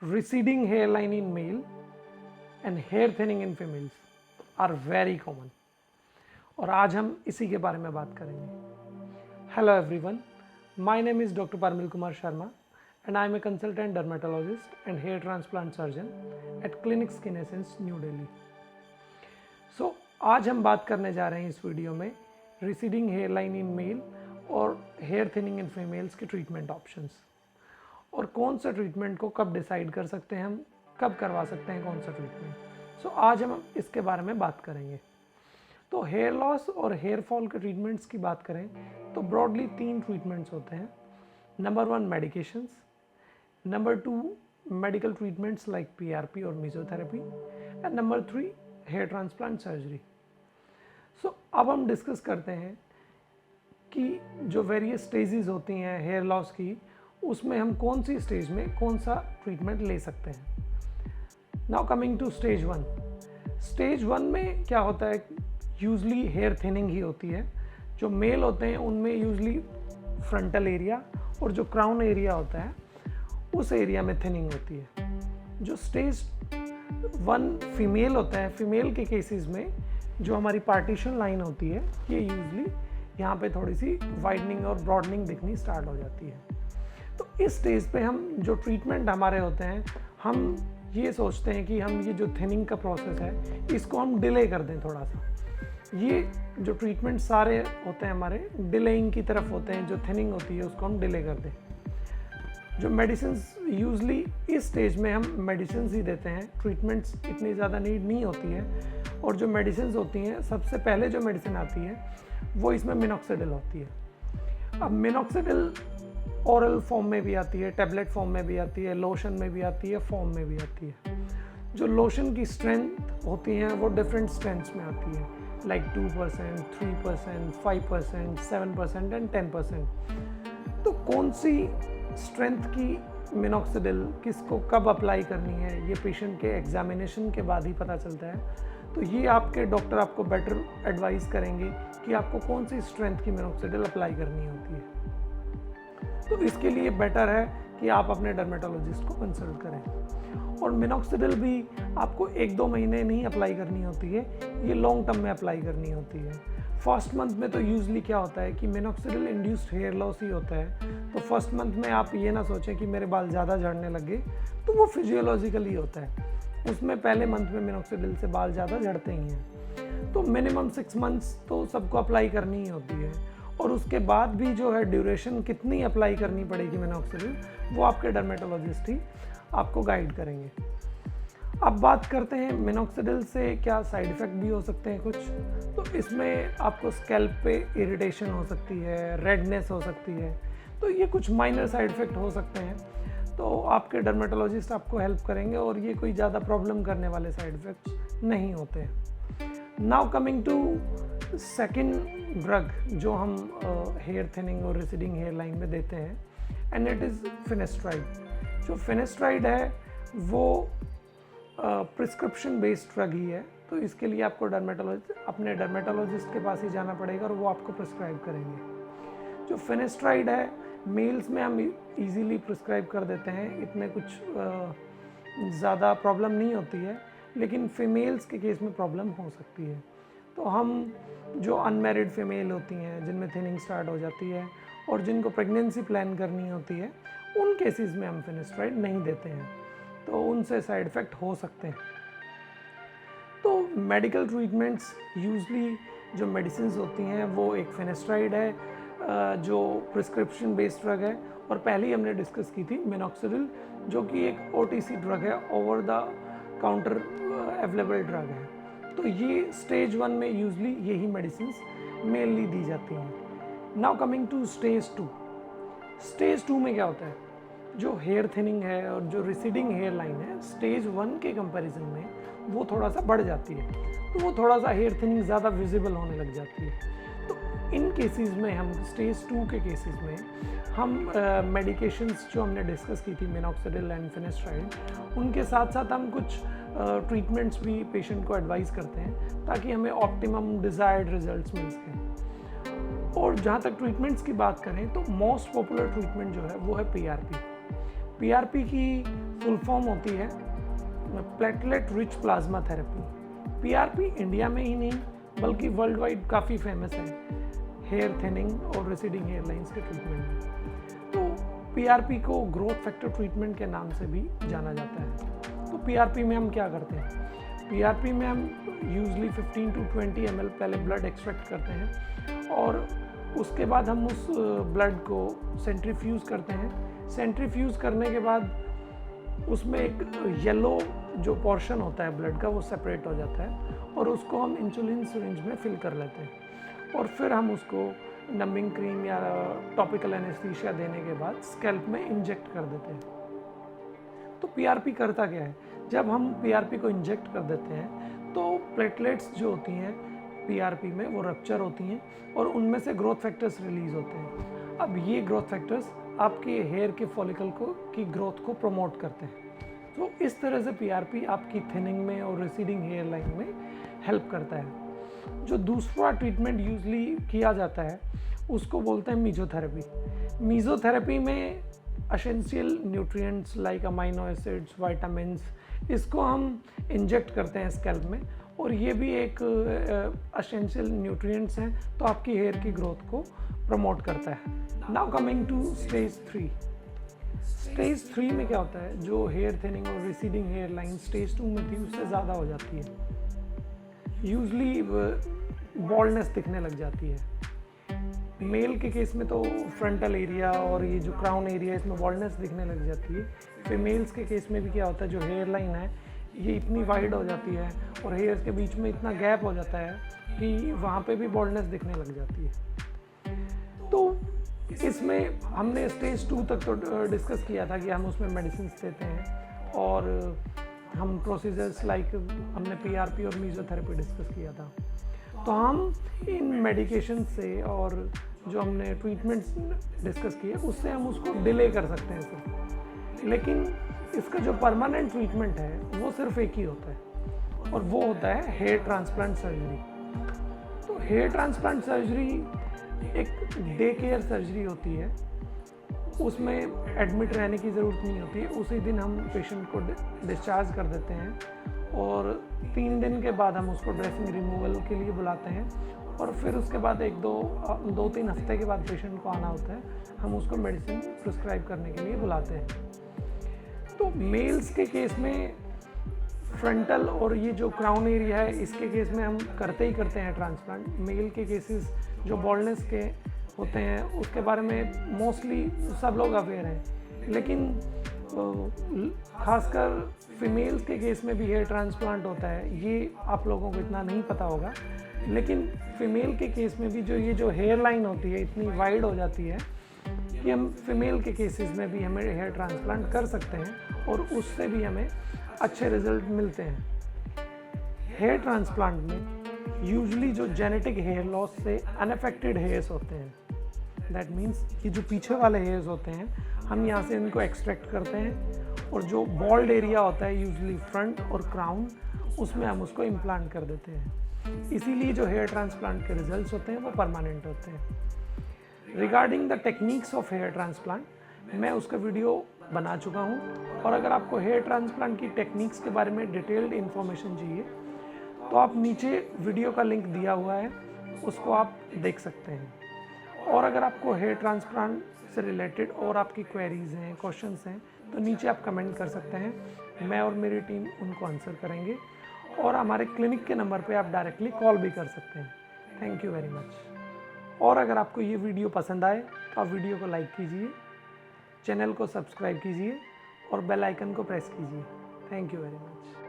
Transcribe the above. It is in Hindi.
receding hairline in male and hair thinning in females are very common और आज हम इसी के बारे में बात करेंगे। Hello everyone, my name is doctor Parmil Kumar Sharma and I am a consultant dermatologist and hair transplant surgeon at Clinic Skin Essence, new Delhi. So आज हम बात करने जा रहे हैं इस वीडियो में receding hairline in male और हेयर थिनिंग इन फीमेल्स के ट्रीटमेंट ऑप्शंस और कौन सा ट्रीटमेंट को कब डिसाइड कर सकते हैं, हम कब करवा सकते हैं कौन सा ट्रीटमेंट। सो आज हम इसके बारे में बात करेंगे। तो हेयर लॉस और हेयर फॉल के ट्रीटमेंट्स की बात करें तो ब्रॉडली 3 ट्रीटमेंट्स होते हैं। Number 1 medications, number 2 medical treatments like PRP और mesotherapy and number 3 hair transplant surgery. So अब हम डिस्कस करते हैं कि जो वेरियस स्टेजेस होती हैं हेयर लॉस की, उसमें हम कौन सी स्टेज में कौन सा ट्रीटमेंट ले सकते हैं। Now coming to stage 1। Stage 1 में क्या होता है, यूजली हेयर थिनिंग ही होती है। जो मेल होते हैं उनमें यूजली फ्रंटल एरिया और जो क्राउन एरिया होता है उस एरिया में थिनिंग होती है। जो स्टेज 1 फीमेल होता है, फीमेल के केसेस में जो हमारी पार्टीशन लाइन होती है ये यूजली यहाँ पे थोड़ी सी वाइडनिंग और ब्रॉडनिंग दिखनी स्टार्ट हो जाती है। तो इस स्टेज पे हम जो ट्रीटमेंट हमारे होते हैं, हम ये सोचते हैं कि हम ये जो थिनिंग का प्रोसेस है इसको हम डिले कर दें थोड़ा सा। ये जो ट्रीटमेंट सारे होते हैं हमारे डिलेइंग की तरफ होते हैं, जो थिनिंग होती है उसको हम डिले कर दें। जो मेडिसिन्स यूजली इस स्टेज में हम मेडिसिन्स ही देते हैं, ट्रीटमेंट्स इतनी ज़्यादा नीड नहीं होती है। और जो मेडिसिन्स होती हैं, सबसे पहले जो मेडिसिन आती है वो इसमें मिनॉक्सिडिल होती है। अब मिनॉक्सिडिल ओरल फॉर्म में भी आती है, टैबलेट फॉर्म में भी आती है, लोशन में भी आती है, फॉर्म में भी आती है। जो लोशन की स्ट्रेंथ होती हैं वो डिफरेंट स्ट्रेंथ्स में आती है, लाइक 2%, 3%, 5%, 7% एंड 10%। तो कौन सी स्ट्रेंथ की मिनॉक्सिडिल किसको कब अप्लाई करनी है ये पेशेंट के एग्जामिनेशन के बाद ही पता चलता है। तो ये आपके डॉक्टर आपको बेटर एडवाइस करेंगे कि आपको कौन सी स्ट्रेंथ की मिनॉक्सिडिल अप्लाई करनी होती है। तो इसके लिए बेटर है कि आप अपने डर्मेटोलॉजिस्ट को कंसल्ट करें। और मिनॉक्सिडिल भी आपको 1-2 महीने नहीं अप्लाई करनी होती है, ये लॉन्ग टर्म में अप्लाई करनी होती है। फर्स्ट मंथ में तो यूजली क्या होता है कि मिनॉक्सिडिल इंड्यूस्ड हेयर लॉस ही होता है। तो फर्स्ट मंथ में आप ये ना सोचें कि मेरे बाल ज़्यादा झड़ने लगे, तो वो फिजियोलॉजिकल ही होता है। उसमें पहले मंथ में मिनॉक्सिडिल से बाल ज़्यादा झड़ते ही हैं। तो मिनिमम 6 मंथ्स तो सबको अप्लाई करनी ही होती है। और उसके बाद भी जो है ड्यूरेशन कितनी अप्लाई करनी पड़ेगी मिनॉक्सिडिल, वो आपके डर्मेटोलॉजिस्ट ही आपको गाइड करेंगे। अब बात करते हैं मिनॉक्सिडिल से क्या साइड इफ़ेक्ट भी हो सकते हैं कुछ। तो इसमें आपको स्कैल्प पे इरिटेशन हो सकती है, रेडनेस हो सकती है। तो ये कुछ माइनर साइड इफ़ेक्ट हो सकते हैं, तो आपके डर्मेटोलॉजिस्ट आपको हेल्प करेंगे और ये कोई ज़्यादा प्रॉब्लम करने वाले साइड इफ़ेक्ट्स नहीं होते हैं। Now coming to second drug जो हम हेयर थिनिंग और रिसीडिंग हेयर लाइन में देते हैं, एंड इट इज़ फिनेस्ट्राइड। जो फिनेस्ट्राइड है वो प्रिस्क्रिप्शन बेस्ड ड्रग ही है। तो इसके लिए आपको अपने डर्मेटोलॉजिस्ट के पास ही जाना पड़ेगा और वो आपको प्रिस्क्राइब करेंगे। जो फिनेस्ट्राइड है मेल्स में हम इजीली प्रिस्क्राइब कर देते हैं, इतने कुछ ज़्यादा प्रॉब्लम नहीं होती है, लेकिन फीमेल्स के केस में प्रॉब्लम हो सकती है। तो हम जो अनमैरिड फीमेल होती हैं जिनमें थिनिंग स्टार्ट हो जाती है और जिनको प्रेगनेंसी प्लान करनी होती है, उन केसेस में हम फिनेस्ट्राइड नहीं देते हैं, तो उनसे साइड इफ़ेक्ट हो सकते हैं। तो मेडिकल ट्रीटमेंट्स यूजली जो मेडिसिन्स होती हैं वो एक फिनेस्ट्राइड है जो प्रिस्क्रिप्शन बेस्ड ड्रग है, और पहले ही हमने डिस्कस की थी मिनॉक्सिडिल जो कि एक OTC ड्रग है, over the counter available drug है। तो ये स्टेज 1 में यूजली यही मेडिसिन्स मेनली दी जाती हैं। Now coming to stage 2। Stage 2 में क्या होता है, जो हेयर थिनिंग है और जो रिसीडिंग हेयर लाइन है स्टेज 1 के कंपैरिजन में वो थोड़ा सा बढ़ जाती है, तो वो थोड़ा सा हेयर थिनिंग ज़्यादा विजिबल होने लग जाती है। तो इन केसेस में हम स्टेज 2 के केसेस में हम मेडिकेशंस जो हमने डिस्कस की थी मिनॉक्सिडिल एंड फिनेस्ट्राइड, उनके साथ साथ हम कुछ ट्रीटमेंट्स भी पेशेंट को एडवाइस करते हैं ताकि हमें ऑप्टिमम डिज़ायर्ड रिजल्ट्स मिल सकें। और जहाँ तक ट्रीटमेंट्स की बात करें तो मोस्ट पॉपुलर ट्रीटमेंट जो है वो है PRP। PRP की फुल फॉर्म होती है platelet rich plasma therapy. PRP India में ही नहीं बल्कि वर्ल्ड वाइड काफ़ी फेमस है हेयर थिनिंग और रिसीडिंग हेयर लाइंस के ट्रीटमेंट में। तो पीआरपी को ग्रोथ फैक्टर ट्रीटमेंट के नाम से भी जाना जाता है। तो पीआरपी में हम क्या करते हैं? पीआरपी में हम यूजली 15 to 20 ml पहले ब्लड एक्सट्रैक्ट करते हैं और उसके बाद हम उस ब्लड को सेंट्रीफ्यूज करते हैं। सेंट्रीफ्यूज करने के बाद उसमें एक येलो जो पोर्शन होता है ब्लड का वो सेपरेट हो जाता है और उसको हम इंसुलिन सिरिंज में फिल कर लेते हैं और फिर हम उसको नंबिंग क्रीम या टॉपिकल एनेस्थीसिया देने के बाद स्कैल्प में इंजेक्ट कर देते हैं। तो पीआरपी करता क्या है? जब हम पीआरपी को इंजेक्ट कर देते हैं तो प्लेटलेट्स जो होती हैं पीआरपी में वो रप्चर होती हैं और उनमें से ग्रोथ फैक्टर्स रिलीज होते हैं। अब ये ग्रोथ फैक्टर्स आपके हेयर के फॉलिकल की ग्रोथ को प्रमोट करते हैं। तो इस तरह से पीआरपी आपकी थिनिंग में और रिसीडिंग हेयर लाइन में हेल्प करता है। जो दूसरा ट्रीटमेंट यूजली किया जाता है उसको बोलते हैं मीजोथेरेपी। मीजोथेरेपी में essential nutrients like amino acids, vitamins, इसको हम इंजेक्ट करते हैं स्कैल्प में और ये भी एक एसेंशियल न्यूट्रिएंट्स हैं तो आपकी हेयर की ग्रोथ को प्रमोट करता है। Now coming to stage 3। Stage 3 में क्या होता है? जो हेयर थिनिंग और रिसीडिंग हेयर लाइन स्टेज 2 में थी उससे ज़्यादा हो जाती है। यूजली बॉल्डनेस दिखने लग जाती है। मेल के केस में तो फ्रंटल एरिया और ये जो क्राउन एरिया इसमें बॉल्डनेस दिखने लग जाती है। फीमेल्स के केस में भी क्या होता है, जो हेयर लाइन है ये इतनी वाइड हो जाती है और हेयर्स के बीच में इतना गैप हो जाता है कि वहाँ पे भी बॉल्डनेस दिखने लग जाती है। तो इसमें हमने स्टेज 2 तक तो डिस्कस किया था कि हम उसमें मेडिसिन देते हैं और हम प्रोसीजर्स लाइक हमने पीआरपी और मीजोथेरेपी डिस्कस किया था। तो हम इन मेडिकेशन से और जो हमने ट्रीटमेंट्स डिस्कस किए उससे हम उसको डिले कर सकते हैं सिर्फ, लेकिन इसका जो परमानेंट ट्रीटमेंट है वो सिर्फ एक ही होता है और वो होता है हेयर ट्रांसप्लांट सर्जरी। तो हेयर ट्रांसप्लांट सर्जरी एक डे केयर सर्जरी होती है, उसमें एडमिट रहने की ज़रूरत नहीं होती है। उसी दिन हम पेशेंट को डिस्चार्ज कर देते हैं और 3 दिन के बाद हम उसको ड्रेसिंग रिमूवल के लिए बुलाते हैं और फिर उसके बाद 2-3 हफ्ते के बाद पेशेंट को आना होता है, हम उसको मेडिसिन प्रिस्क्राइब करने के लिए बुलाते हैं। तो मेल्स के केस में फ्रंटल और ये जो क्राउन एरिया है इसके केस में हम करते ही करते हैं ट्रांसप्लांट। मेल के केसेस जो बॉल्डनेस के होते हैं उसके बारे में मोस्टली सब लोग अवेयर हैं, लेकिन खासकर फीमेल्स के केस में भी हेयर ट्रांसप्लांट होता है, ये आप लोगों को इतना नहीं पता होगा। लेकिन फीमेल के केस में भी ये जो हेयर लाइन होती है इतनी वाइड हो जाती है कि हम फीमेल के केसेस में भी हमें हेयर ट्रांसप्लांट कर सकते हैं और उससे भी हमें अच्छे रिजल्ट मिलते हैं। हेयर ट्रांसप्लांट में यूजुअली जो जेनेटिक हेयर लॉस से अनअफेक्टेड हेयर्स होते हैं, दैट मीन्स कि जो पीछे वाले हेयर्स होते हैं हम यहाँ से इनको एक्सट्रैक्ट करते हैं और जो बॉल्ड एरिया होता है यूजुअली फ्रंट और क्राउन, उसमें हम उसको इम्प्लांट कर देते हैं। इसीलिए जो हेयर ट्रांसप्लांट के रिजल्ट्स होते हैं वो परमानेंट होते हैं। Regarding the techniques of hair transplant मैं उसका वीडियो बना चुका हूँ और अगर आपको हेयर ट्रांसप्लांट की टेक्निक्स के बारे में डिटेल्ड इन्फॉर्मेशन चाहिए तो आप नीचे वीडियो का लिंक दिया हुआ है, उसको आप देख सकते हैं। और अगर आपको हेयर ट्रांसप्लांट से रिलेटेड और आपकी क्वेरीज़ हैं, क्वेश्चंस हैं तो नीचे आप कमेंट कर सकते हैं, मैं और मेरी टीम उनको आंसर करेंगे और हमारे क्लिनिक के नंबर पे आप डायरेक्टली कॉल भी कर सकते हैं। Thank you very much. और अगर आपको ये वीडियो पसंद आए तो आप वीडियो को लाइक कीजिए, चैनल को सब्सक्राइब कीजिए और बेल आइकन को प्रेस कीजिए। Thank you very much.